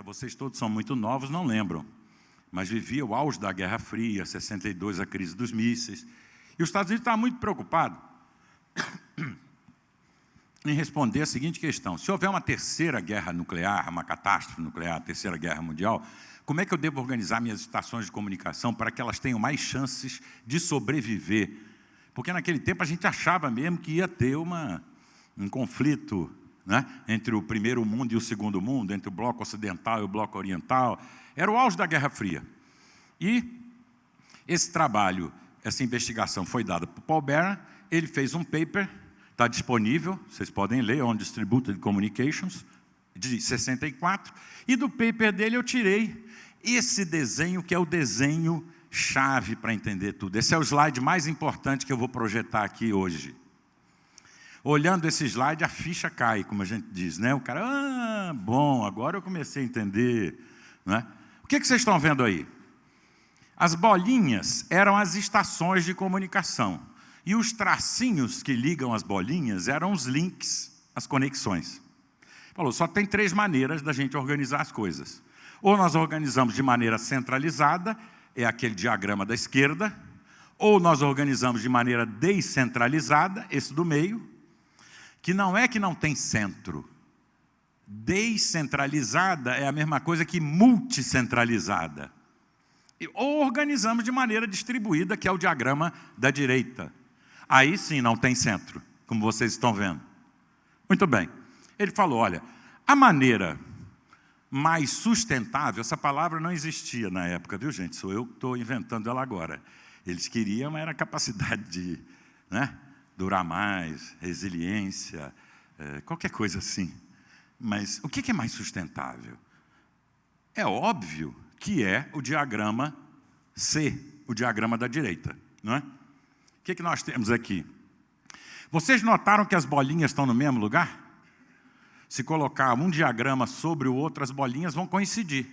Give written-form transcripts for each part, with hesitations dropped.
vocês todos são muito novos, não lembram, mas vivia o auge da Guerra Fria, 62, a crise dos mísseis, e os Estados Unidos estavam muito preocupados em responder a seguinte questão: se houver uma terceira guerra nuclear, uma catástrofe nuclear, a terceira guerra mundial, como é que eu devo organizar minhas estações de comunicação para que elas tenham mais chances de sobreviver? Porque naquele tempo a gente achava mesmo que ia ter um conflito, né, entre o primeiro mundo e o segundo mundo, entre o bloco ocidental e o bloco oriental. Era o auge da Guerra Fria. E esse trabalho, essa investigação foi dada por Paul Barron. Ele fez um paper, está disponível, vocês podem ler, On Distributed Communications, de 64, e do paper dele eu tirei esse desenho, que é o desenho chave para entender tudo. Esse é o slide mais importante que eu vou projetar aqui hoje. Olhando esse slide, a ficha cai, como a gente diz, né? O cara, bom, agora eu comecei a entender, né? O que vocês estão vendo aí? As bolinhas eram as estações de comunicação. E os tracinhos que ligam as bolinhas eram os links, as conexões. Falou, só tem 3 maneiras da gente organizar as coisas. Ou nós organizamos de maneira centralizada, é aquele diagrama da esquerda, ou nós organizamos de maneira descentralizada, esse do meio, que não tem centro. Descentralizada é a mesma coisa que multicentralizada. Ou organizamos de maneira distribuída, que é o diagrama da direita. Aí sim não tem centro, como vocês estão vendo. Muito bem. Ele falou, olha, a maneira mais sustentável, essa palavra não existia na época, viu, gente? Sou eu que estou inventando ela agora. Eles queriam, era a capacidade de, né, durar mais, resiliência, qualquer coisa assim. Mas o que é mais sustentável? É óbvio que é o diagrama C, o diagrama da direita, não é? O que nós temos aqui? Vocês notaram que as bolinhas estão no mesmo lugar? Se colocar um diagrama sobre o outro, as bolinhas vão coincidir.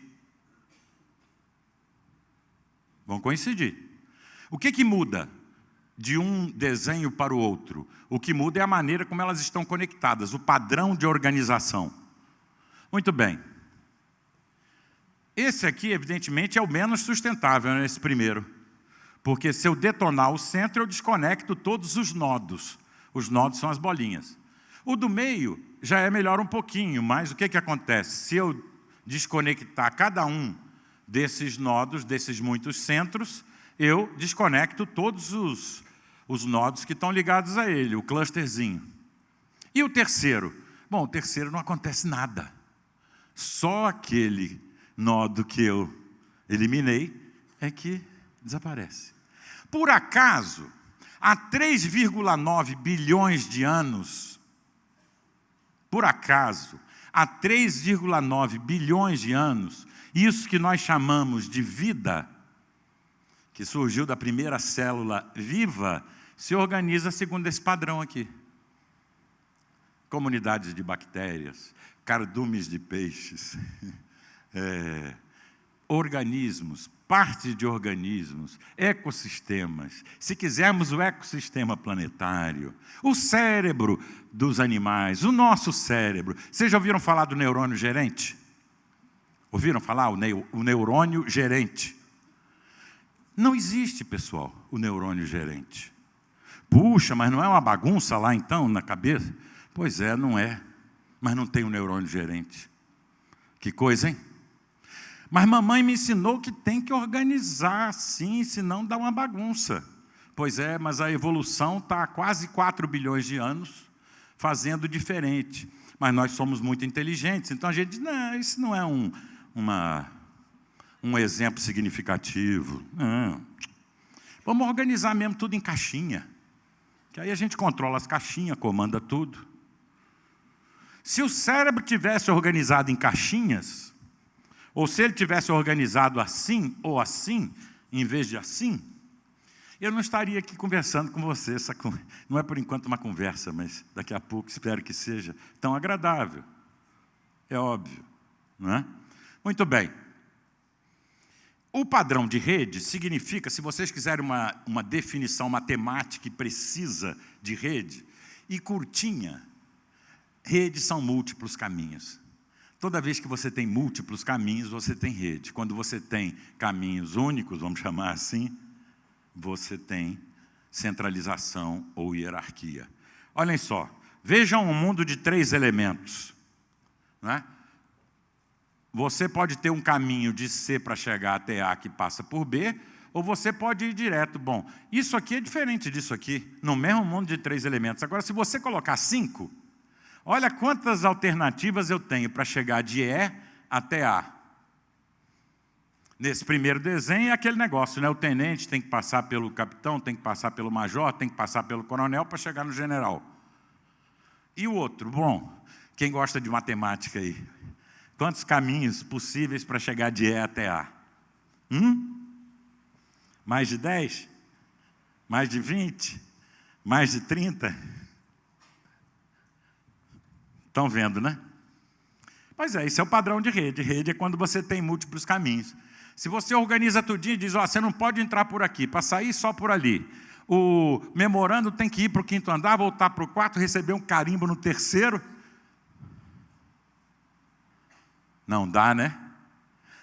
Vão coincidir. O que muda de um desenho para o outro? O que muda é a maneira como elas estão conectadas, o padrão de organização. Muito bem. Esse aqui, evidentemente, é o menos sustentável, né, esse primeiro. Porque se eu detonar o centro, eu desconecto todos os nodos. Os nodos são as bolinhas. O do meio já é melhor um pouquinho, mas o que acontece? Se eu desconectar cada um desses nodos, desses muitos centros, eu desconecto todos os nodos que estão ligados a ele, o clusterzinho. E o terceiro? Bom, o terceiro não acontece nada. Só aquele nodo que eu eliminei é que desaparece. Por acaso, há 3,9 bilhões de anos, por acaso, há 3,9 bilhões de anos, isso que nós chamamos de vida, que surgiu da primeira célula viva, se organiza segundo esse padrão aqui. Comunidades de bactérias, cardumes de peixes, organismos, parte de organismos, ecossistemas, se quisermos o ecossistema planetário, o cérebro dos animais, o nosso cérebro. Vocês já ouviram falar do neurônio gerente? Ouviram falar o neurônio gerente? Não existe, pessoal, o neurônio gerente. Puxa, mas não é uma bagunça lá então na cabeça? Pois é, não é, mas não tem o neurônio gerente. Que coisa, hein? Mas mamãe me ensinou que tem que organizar assim, senão dá uma bagunça. Pois é, mas a evolução está há quase 4 bilhões de anos fazendo diferente. Mas nós somos muito inteligentes, então a gente diz, não, isso não é um exemplo significativo. Não. Vamos organizar mesmo tudo em caixinha, que aí a gente controla as caixinhas, comanda tudo. Se o cérebro tivesse organizado em caixinhas, ou se ele tivesse organizado assim ou assim, em vez de assim, eu não estaria aqui conversando com você. Não é por enquanto uma conversa, mas daqui a pouco espero que seja tão agradável. É óbvio, não é? Muito bem. O padrão de rede significa, se vocês quiserem uma definição matemática e precisa de rede, e curtinha, redes são múltiplos caminhos. Toda vez que você tem múltiplos caminhos, você tem rede. Quando você tem caminhos únicos, vamos chamar assim, você tem centralização ou hierarquia. Olhem só, vejam um mundo de 3 elementos. Né? Você pode ter um caminho de C para chegar até A que passa por B, ou você pode ir direto. Bom, isso aqui é diferente disso aqui, no mesmo mundo de 3 elementos. Agora, se você colocar 5, olha quantas alternativas eu tenho para chegar de E até A. Nesse primeiro desenho é aquele negócio, né? O tenente tem que passar pelo capitão, tem que passar pelo major, tem que passar pelo coronel para chegar no general. E o outro? Bom, quem gosta de matemática aí? Quantos caminhos possíveis para chegar de E até A? Mais de 10? Mais de 20? Mais de 30? Estão vendo, né? Pois é, isso é o padrão de rede. Rede é quando você tem múltiplos caminhos. Se você organiza tudinho e diz, ó, você não pode entrar por aqui, para sair só por ali. O memorando tem que ir para o 5º andar, voltar para o 4º, receber um carimbo no 3º. Não dá, né?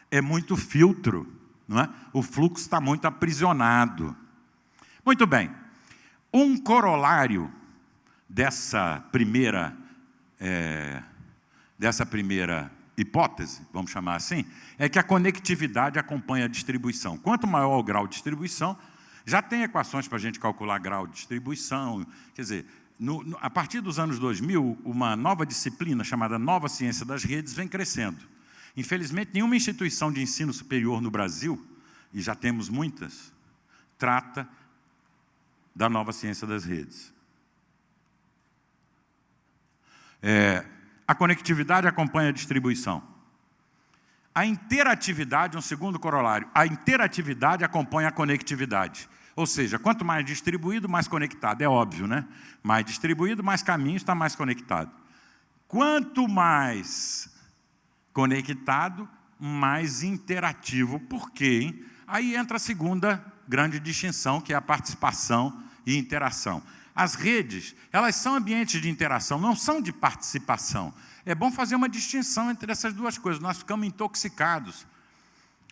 É muito filtro, não é? O fluxo está muito aprisionado. Muito bem. Um corolário dessa primeira hipótese, vamos chamar assim, é que a conectividade acompanha a distribuição. Quanto maior o grau de distribuição, já tem equações para a gente calcular grau de distribuição. Quer dizer, a partir dos anos 2000, uma nova disciplina chamada Nova Ciência das Redes vem crescendo. Infelizmente, nenhuma instituição de ensino superior no Brasil, e já temos muitas, trata da Nova Ciência das Redes. A conectividade acompanha a distribuição. A interatividade, um segundo corolário, a interatividade acompanha a conectividade. Ou seja, quanto mais distribuído, mais conectado. É óbvio, né? Mais distribuído, mais caminhos, está mais conectado. Quanto mais conectado, mais interativo. Por quê? Hein? Aí entra a segunda grande distinção, que é a participação e interação. As redes, elas são ambientes de interação, não são de participação. É bom fazer uma distinção entre essas duas coisas. Nós ficamos intoxicados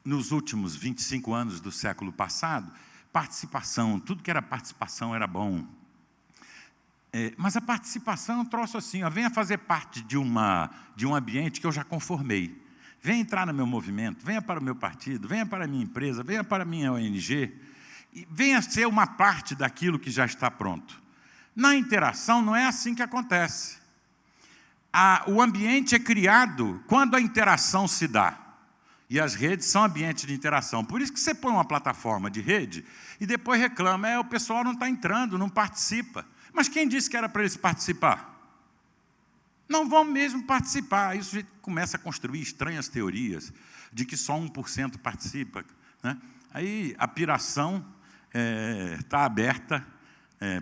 nos últimos 25 anos do século passado. Participação, tudo que era participação era bom. Mas a participação é um troço assim, ó, venha fazer parte de um ambiente que eu já conformei. Venha entrar no meu movimento, venha para o meu partido, venha para a minha empresa, venha para a minha ONG, e venha ser uma parte daquilo que já está pronto. Na interação não é assim que acontece. O ambiente é criado quando a interação se dá. E as redes são ambientes de interação. Por isso que você põe uma plataforma de rede e depois reclama, o pessoal não está entrando, não participa. Mas quem disse que era para eles participar? Não vão mesmo participar. Isso a gente começa a construir estranhas teorias de que só 1% participa. Né? Aí a piração está aberta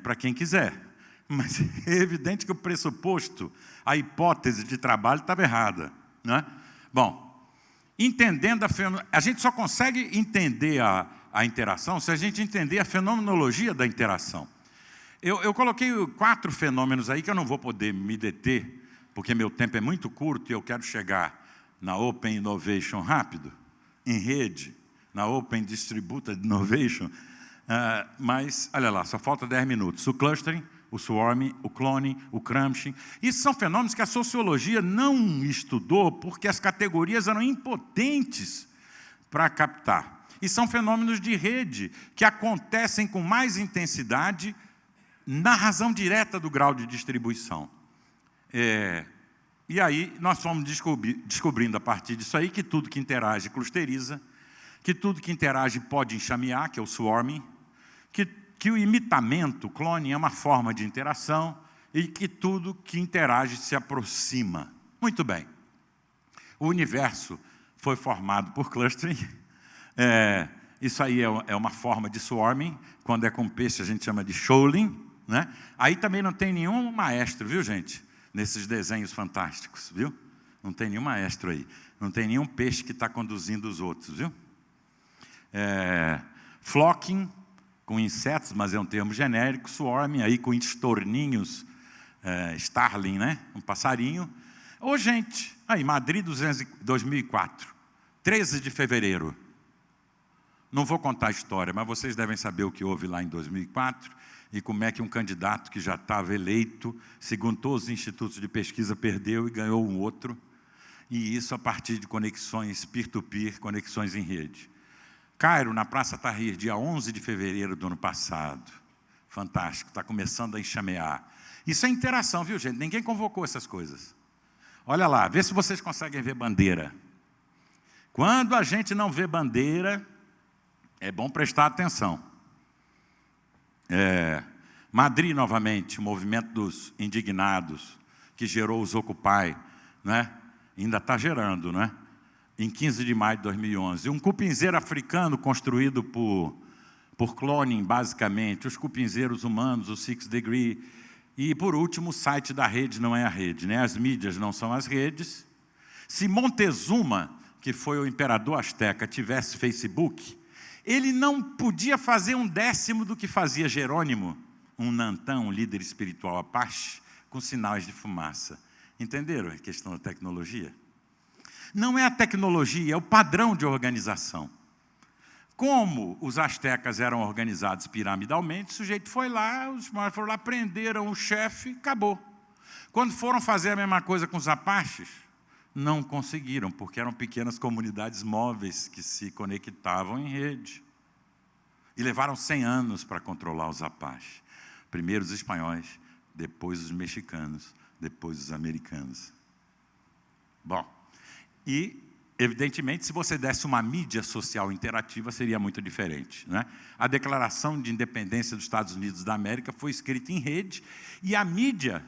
para quem quiser. Mas é evidente que o pressuposto, a hipótese de trabalho estava errada. Né? Bom, entendendo a gente só consegue entender a interação se a gente entender a fenomenologia da interação. Eu coloquei 4 fenômenos aí que eu não vou poder me deter, porque meu tempo é muito curto e eu quero chegar na Open Innovation rápido, em rede, na Open Distributed Innovation, mas, olha lá, só falta 10 minutos. O clustering, o swarming, o cloning, o crunching. Isso são fenômenos que a sociologia não estudou porque as categorias eram impotentes para captar. E são fenômenos de rede que acontecem com mais intensidade na razão direta do grau de distribuição. E aí nós fomos descobrindo a partir disso aí que tudo que interage clusteriza, que tudo que interage pode enxamear, que é o swarming, que o imitamento, o clone, é uma forma de interação e que tudo que interage se aproxima. Muito bem. O universo foi formado por clustering. Isso aí é uma forma de swarming. Quando é com peixe, a gente chama de shoaling. Né? Aí também não tem nenhum maestro, viu, gente? Nesses desenhos fantásticos, viu? Não tem nenhum maestro aí. Não tem nenhum peixe que está conduzindo os outros, viu? Flocking, com insetos, mas é um termo genérico. Swarming, aí com estorninhos, starling, né? Um passarinho. Ô, gente, aí, Madrid 2004, 13 de fevereiro. Não vou contar a história, mas vocês devem saber o que houve lá em 2004 e como é que um candidato que já estava eleito, segundo todos os institutos de pesquisa, perdeu e ganhou um outro. E isso a partir de conexões peer-to-peer, conexões em rede. Cairo, na Praça Tahrir, dia 11 de fevereiro do ano passado. Fantástico, está começando a enxamear. Isso é interação, viu, gente? Ninguém convocou essas coisas. Olha lá, vê se vocês conseguem ver bandeira. Quando a gente não vê bandeira, é bom prestar atenção. Madrid, novamente, o movimento dos indignados, que gerou os Occupy, né? Ainda está gerando, né? Em 15 de maio de 2011. Um cupinzeiro africano construído por cloning, basicamente, os cupinzeiros humanos, o Six Degree, e, por último, o site da rede não é a rede, né? As mídias não são as redes. Se Montezuma, que foi o imperador azteca, tivesse Facebook, ele não podia fazer 1/10 do que fazia Jerônimo, um Nantão, um líder espiritual apache, com sinais de fumaça. Entenderam a questão da tecnologia? Não é a tecnologia, é o padrão de organização. Como os astecas eram organizados piramidalmente, o sujeito foi lá, os mares foram lá, prenderam o chefe, acabou. Quando foram fazer a mesma coisa com os apaches, não conseguiram, porque eram pequenas comunidades móveis que se conectavam em rede. E levaram 100 anos para controlar os apaches. Primeiro os espanhóis, depois os mexicanos, depois os americanos. Bom, e, evidentemente, se você desse uma mídia social interativa, seria muito diferente, né? A Declaração de Independência dos Estados Unidos da América foi escrita em rede, e a mídia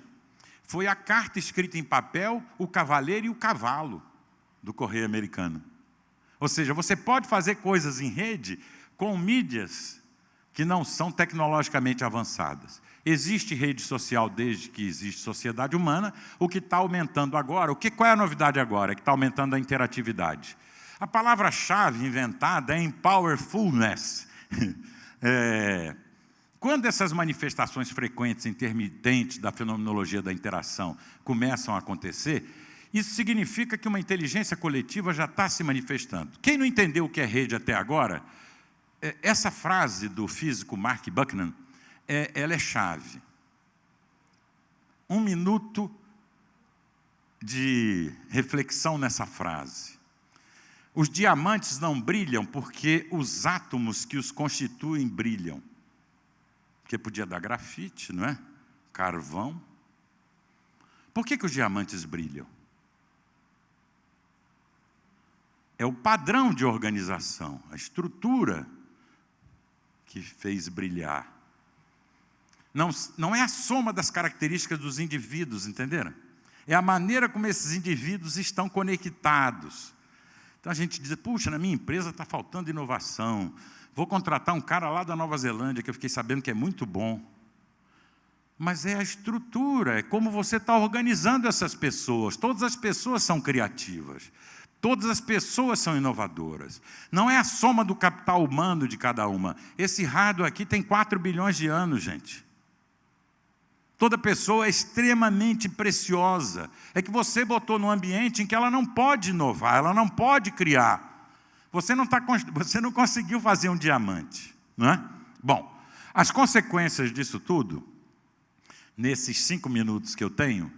foi a carta escrita em papel, o cavaleiro e o cavalo do Correio Americano. Ou seja, você pode fazer coisas em rede com mídias que não são tecnologicamente avançadas. Existe rede social desde que existe sociedade humana. O que está aumentando agora, qual é a novidade agora? É que está aumentando a interatividade. A palavra-chave inventada é empowerfulness. Quando essas manifestações frequentes, intermitentes da fenomenologia da interação começam a acontecer, isso significa que uma inteligência coletiva já está se manifestando. Quem não entendeu o que é rede até agora, essa frase do físico Mark Buchanan, ela é chave. 1 minuto de reflexão nessa frase. Os diamantes não brilham porque os átomos que os constituem brilham. Porque podia dar grafite, não é? Carvão. Por que os diamantes brilham? É o padrão de organização, a estrutura que fez brilhar. Não é a soma das características dos indivíduos, entenderam? É a maneira como esses indivíduos estão conectados. Então a gente diz, puxa, na minha empresa está faltando inovação. Vou contratar um cara lá da Nova Zelândia, que eu fiquei sabendo que é muito bom. Mas é a estrutura, é como você está organizando essas pessoas. Todas as pessoas são criativas. Todas as pessoas são inovadoras. Não é a soma do capital humano de cada uma. Esse hardware aqui tem 4 bilhões de anos, gente. Toda pessoa é extremamente preciosa. É que você botou num ambiente em que ela não pode inovar, ela não pode criar. Você não conseguiu fazer um diamante, não é? Bom, as consequências disso tudo, nesses 5 minutos que eu tenho,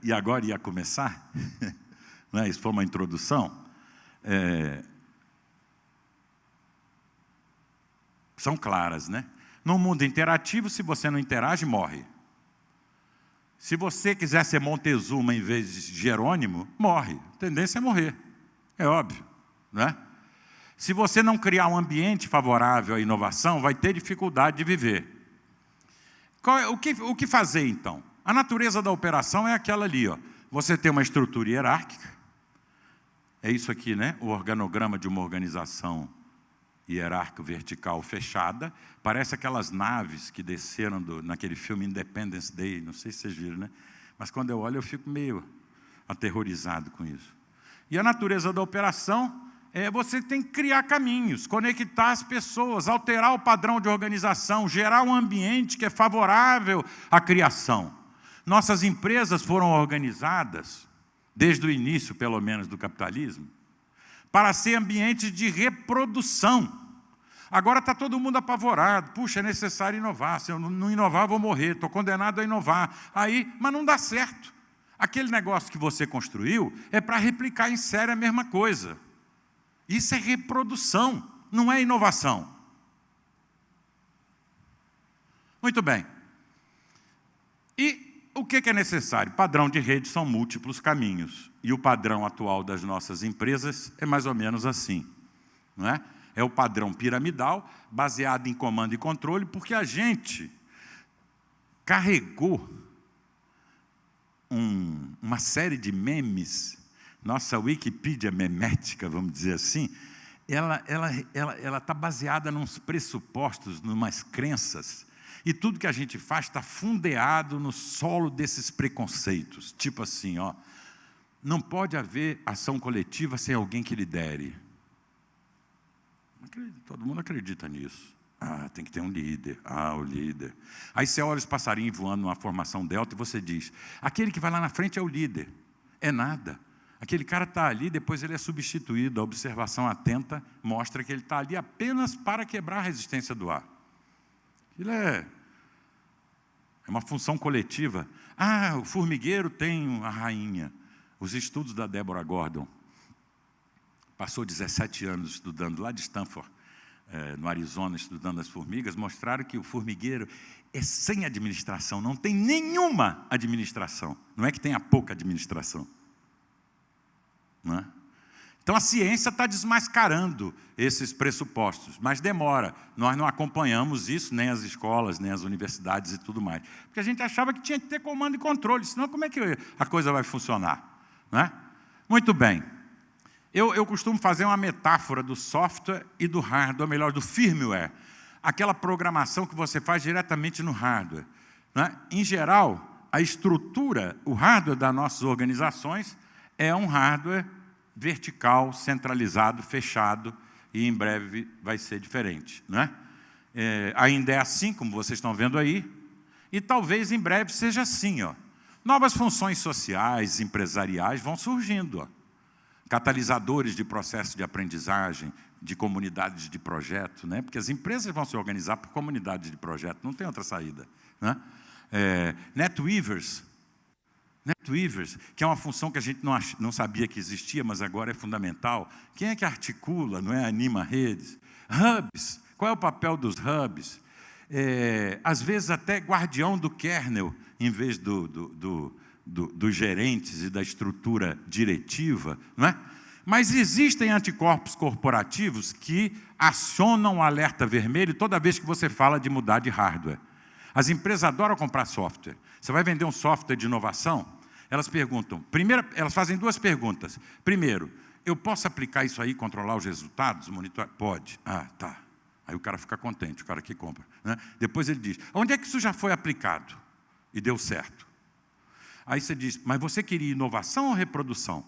e agora ia começar, né? Isso foi uma introdução, são claras, né? No mundo interativo, se você não interage, morre. Se você quiser ser Montezuma em vez de Jerônimo, morre. A tendência é morrer. É óbvio, né? Se você não criar um ambiente favorável à inovação, vai ter dificuldade de viver. O que fazer, então? A natureza da operação é aquela ali, ó. Você tem uma estrutura hierárquica. É isso aqui, né? O organograma de uma organização hierárquica vertical fechada. Parece aquelas naves que desceram naquele filme Independence Day. Não sei se vocês viram, né? Mas quando eu olho, eu fico meio aterrorizado com isso. E a natureza da operação você tem que criar caminhos, conectar as pessoas, alterar o padrão de organização, gerar um ambiente que é favorável à criação. Nossas empresas foram organizadas, desde o início, pelo menos, do capitalismo, para ser ambientes de reprodução. Agora está todo mundo apavorado. Puxa, é necessário inovar. Se eu não inovar, vou morrer. Estou condenado a inovar. Mas não dá certo. Aquele negócio que você construiu é para replicar em série a mesma coisa. Isso é reprodução, não é inovação. Muito bem. E o que é necessário? Padrão de rede são múltiplos caminhos. E o padrão atual das nossas empresas é mais ou menos assim, não é? É o padrão piramidal, baseado em comando e controle, porque a gente carregou uma série de memes. Nossa Wikipídia memética, vamos dizer assim, ela está baseada nos pressupostos, numas crenças, e tudo que a gente faz está fundeado no solo desses preconceitos. Tipo assim, ó, não pode haver ação coletiva sem alguém que lidere. Todo mundo acredita nisso. Tem que ter um líder. O líder. Aí você olha os passarinhos voando numa formação delta e você diz, aquele que vai lá na frente é o líder. É nada. Aquele cara está ali, depois ele é substituído. A observação atenta mostra que ele está ali apenas para quebrar a resistência do ar. Aquilo é uma função coletiva. O formigueiro tem a rainha. Os estudos da Deborah Gordon. Passou 17 anos estudando lá de Stanford, no Arizona, estudando as formigas, mostraram que o formigueiro é sem administração, não tem nenhuma administração. Não é que tenha pouca administração. Não é? Então a ciência está desmascarando esses pressupostos, mas demora. Nós não acompanhamos isso, nem as escolas, nem as universidades e tudo mais. Porque a gente achava que tinha que ter comando e controle, senão como é que a coisa vai funcionar? Não é? Muito bem. Eu costumo fazer uma metáfora do software e do hardware, ou melhor, do firmware. Aquela programação que você faz diretamente no hardware. Não é? Em geral, a estrutura, o hardware das nossas organizações é um hardware vertical, centralizado, fechado, e em breve vai ser diferente. Não é? Ainda é assim, como vocês estão vendo aí, e talvez em breve seja assim. Ó. Novas funções sociais, empresariais vão surgindo. Ó. Catalisadores de processo de aprendizagem, de comunidades de projeto, né? Porque as empresas vão se organizar por comunidades de projeto, não tem outra saída. Né? NetWeavers, que é uma função que a gente não sabia que existia, mas agora é fundamental. Quem é que articula, não é? Anima redes? Hubs, qual é o papel dos hubs? Às vezes até guardião do kernel, em vez dos gerentes e da estrutura diretiva, não é? Mas existem anticorpos corporativos que acionam o alerta vermelho toda vez que você fala de mudar de hardware. As empresas adoram comprar software. Você vai vender um software de inovação, elas perguntam, primeiro, elas fazem duas perguntas. Primeiro, eu posso aplicar isso aí e controlar os resultados? Monitorar? Pode. Tá. Aí o cara fica contente, o cara que compra. Né? Depois ele diz, onde é que isso já foi aplicado? E deu certo. Aí você diz, mas você queria inovação ou reprodução?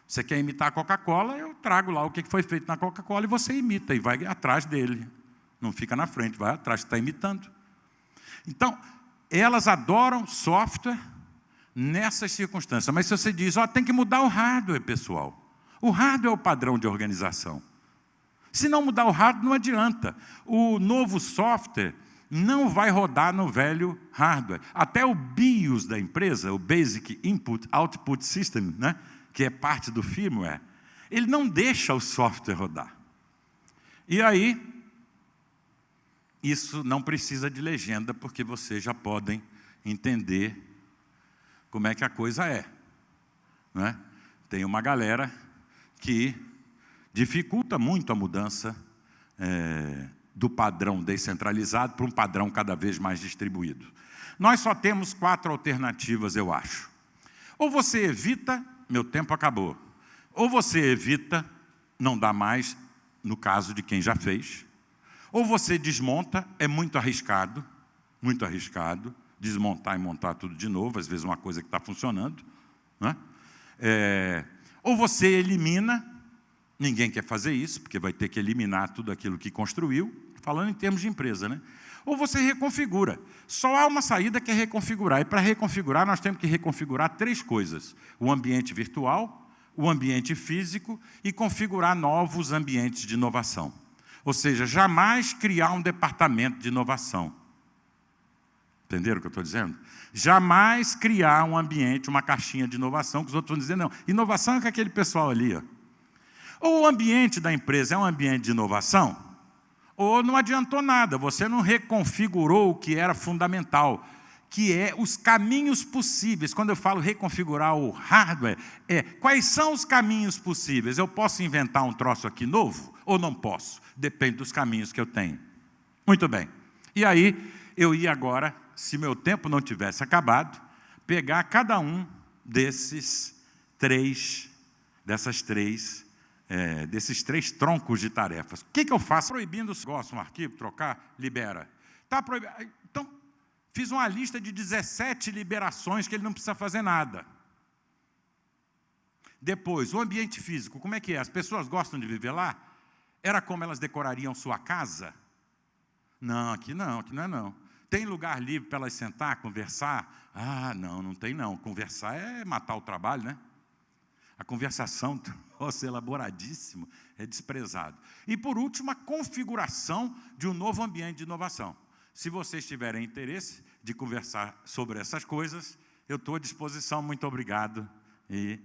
Você quer imitar a Coca-Cola, eu trago lá o que foi feito na Coca-Cola e você imita, e vai atrás dele. Não fica na frente, vai atrás, está imitando. Então, elas adoram software nessas circunstâncias. Mas se você diz, tem que mudar o hardware, pessoal. O hardware é o padrão de organização. Se não mudar o hardware, não adianta. O novo software não vai rodar no velho hardware. Até o BIOS da empresa, o Basic Input Output System, né, que é parte do firmware, ele não deixa o software rodar. E aí, isso não precisa de legenda, porque vocês já podem entender como é que a coisa é. Não é? Tem uma galera que dificulta muito a mudança do padrão descentralizado para um padrão cada vez mais distribuído. Nós só temos 4 alternativas, eu acho. Ou você evita, meu tempo acabou. Ou você evita, não dá mais, no caso de quem já fez. Ou você desmonta, é muito arriscado, desmontar e montar tudo de novo, às vezes uma coisa que está funcionando. Né? Ou você elimina, ninguém quer fazer isso, porque vai ter que eliminar tudo aquilo que construiu, falando em termos de empresa, né? ou você reconfigura. Só há uma saída que é reconfigurar. E para reconfigurar, nós temos que reconfigurar 3 coisas: o ambiente virtual, o ambiente físico e configurar novos ambientes de inovação. Ou seja, jamais criar um departamento de inovação. Entenderam o que eu estou dizendo? Jamais criar um ambiente, uma caixinha de inovação, que os outros vão dizer, não, inovação é com aquele pessoal ali. Ó. Ou o ambiente da empresa é um ambiente de inovação, ou não adiantou nada, você não reconfigurou o que era fundamental, que é os caminhos possíveis. Quando eu falo reconfigurar o hardware, quais são os caminhos possíveis? Eu posso inventar um troço aqui novo ou não posso? Depende dos caminhos que eu tenho. Muito bem. E aí, eu ia agora, se meu tempo não tivesse acabado, pegar cada um desses três troncos de tarefas. O que eu faço? Proibindo os negócios, um arquivo, trocar, libera. Está proibido. Então, fiz uma lista de 17 liberações que ele não precisa fazer nada. Depois, o ambiente físico, como é que é? As pessoas gostam de viver lá? Era como elas decorariam sua casa? Não, aqui não é não. Tem lugar livre para elas sentar, conversar? Ah, não tem não. Conversar é matar o trabalho, né? A conversação, nossa, elaboradíssimo, é desprezado. E, por último, a configuração de um novo ambiente de inovação. Se vocês tiverem interesse de conversar sobre essas coisas, eu estou à disposição. Muito obrigado e